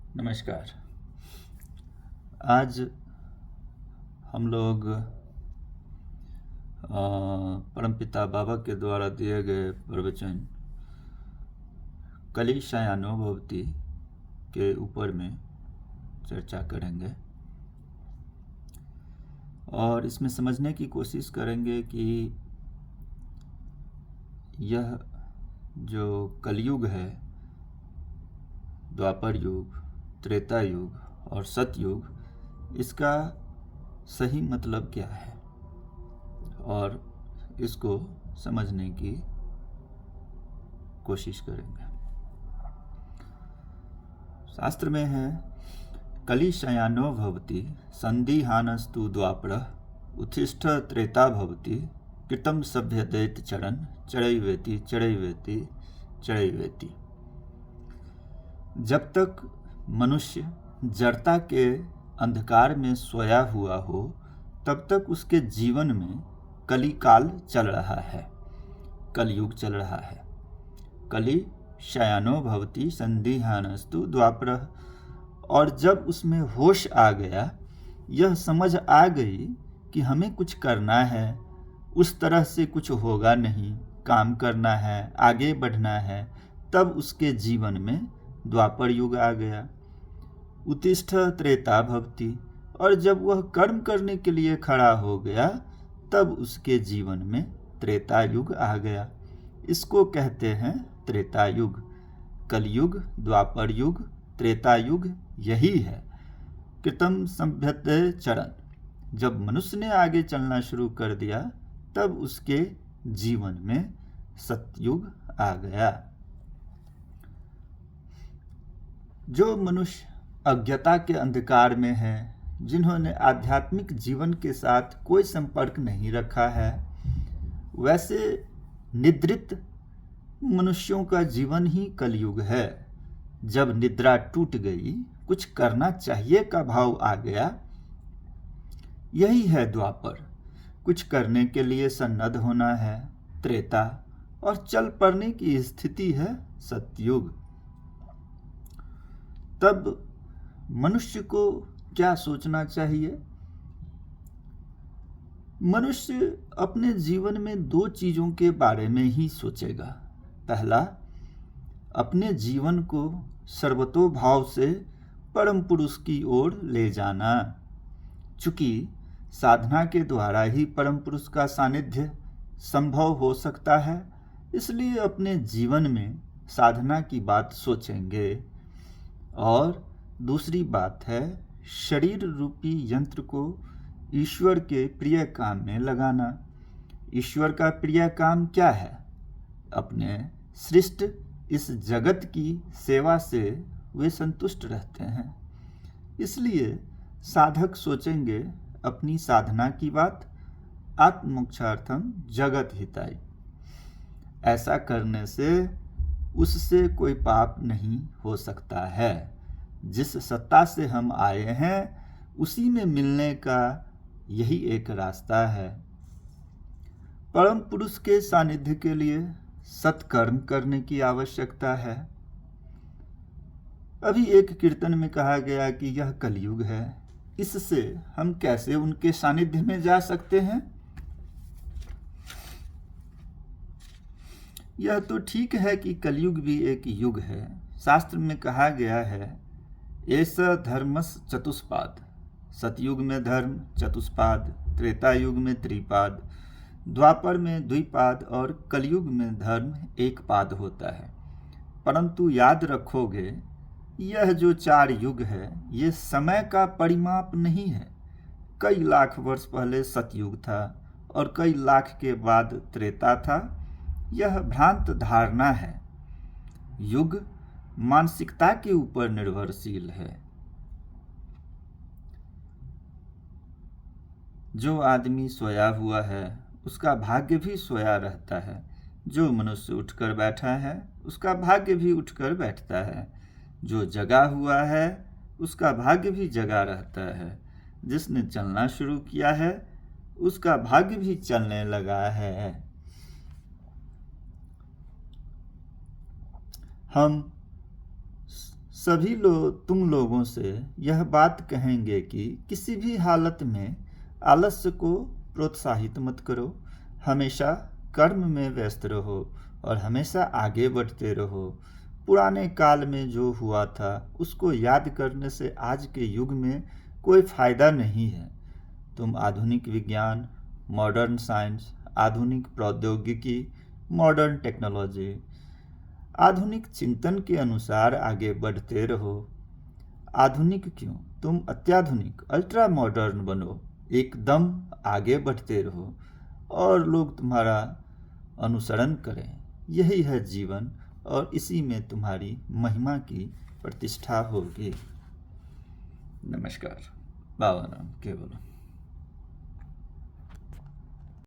नमस्कार। आज हम लोग परमपिता बाबा के द्वारा दिए गए प्रवचन कली शयानो भवति के ऊपर में चर्चा करेंगे और इसमें समझने की कोशिश करेंगे कि यह जो कलयुग है, द्वापर युग, त्रेता युग और सतयुग, इसका सही मतलब क्या है और इसको समझने की कोशिश करेंगे। शास्त्र में है कली शयानो भवति संदिहानस्तु द्वापरः उत्तिष्ठ त्रेता भवति कृतं सभ्यदैत चरण चरैवेति चरैवेति चरैवेति। जब तक मनुष्य जड़ता के अंधकार में सोया हुआ हो तब तक उसके जीवन में कली काल चल रहा है, कलयुग चल रहा है। कली शयानो भवति संदिहानस्तु द्वापरः, और जब उसमें होश आ गया, यह समझ आ गई कि हमें कुछ करना है, उस तरह से कुछ होगा नहीं, काम करना है, आगे बढ़ना है, तब उसके जीवन में द्वापर युग आ गया। उत्तिष्ठ त्रेता भवति, और जब वह कर्म करने के लिए खड़ा हो गया तब उसके जीवन में त्रेता युग आ गया। इसको कहते हैं त्रेता युग। कलयुग, द्वापर युग, त्रेता युग यही है। कृतं सभ्यते चरण, जब मनुष्य ने आगे चलना शुरू कर दिया तब उसके जीवन में सतयुग आ गया। जो मनुष्य अज्ञता के अंधकार में है, जिन्होंने आध्यात्मिक जीवन के साथ कोई संपर्क नहीं रखा है, वैसे निद्रित मनुष्यों का जीवन ही कलयुग है। जब निद्रा टूट गई, कुछ करना चाहिए का भाव आ गया, यही है द्वापर। कुछ करने के लिए सन्नद्ध होना है त्रेता, और चल पड़ने की स्थिति है सतयुग। तब मनुष्य को क्या सोचना चाहिए? मनुष्य अपने जीवन में दो चीजों के बारे में ही सोचेगा। पहला, अपने जीवन को सर्वतोभाव से परम पुरुष की ओर ले जाना। चूंकि साधना के द्वारा ही परम पुरुष का सानिध्य संभव हो सकता है, इसलिए अपने जीवन में साधना की बात सोचेंगे। और दूसरी बात है शरीर रूपी यंत्र को ईश्वर के प्रिय काम में लगाना। ईश्वर का प्रिय काम क्या है? अपने सृष्ट इस जगत की सेवा से वे संतुष्ट रहते हैं। इसलिए साधक सोचेंगे अपनी साधना की बात, आत्मोक्षार्थम जगत हिताय। ऐसा करने से उससे कोई पाप नहीं हो सकता है। जिस सत्ता से हम आए हैं उसी में मिलने का यही एक रास्ता है। परम पुरुष के सानिध्य के लिए सत्कर्म करने की आवश्यकता है। अभी एक कीर्तन में कहा गया कि यह कलयुग है, इससे हम कैसे उनके सानिध्य में जा सकते हैं? यह तो ठीक है कि कलयुग भी एक युग है। शास्त्र में कहा गया है ऐसा धर्मस चतुष्पाद। सतयुग में धर्म चतुष्पाद, त्रेता युग में त्रिपाद, द्वापर में द्विपाद और कलयुग में धर्म एक पाद होता है। परंतु याद रखोगे, यह जो चार युग है ये समय का परिमाप नहीं है। कई लाख वर्ष पहले सतयुग था और कई लाख के बाद त्रेता था। यह भ्रांत धारणा है। युग मानसिकता के ऊपर निर्भरशील है। जो आदमी सोया हुआ है उसका भाग्य भी सोया रहता है। जो मनुष्य उठकर बैठा है उसका भाग्य भी उठकर बैठता है। जो जगा हुआ है उसका भाग्य भी जगा रहता है। जिसने चलना शुरू किया है उसका भाग्य भी चलने लगा है। हम सभी लोग तुम लोगों से यह बात कहेंगे कि किसी भी हालत में आलस्य को प्रोत्साहित मत करो, हमेशा कर्म में व्यस्त रहो और हमेशा आगे बढ़ते रहो। पुराने काल में जो हुआ था उसको याद करने से आज के युग में कोई फायदा नहीं है। तुम आधुनिक विज्ञान, मॉडर्न साइंस, आधुनिक प्रौद्योगिकी, मॉडर्न टेक्नोलॉजी, आधुनिक चिंतन के अनुसार आगे बढ़ते रहो। आधुनिक क्यों, तुम अत्याधुनिक, अल्ट्रा मॉडर्न बनो, एकदम आगे बढ़ते रहो और लोग तुम्हारा अनुसरण करें। यही है जीवन और इसी में तुम्हारी महिमा की प्रतिष्ठा होगी। नमस्कार। बाबा राम केवल।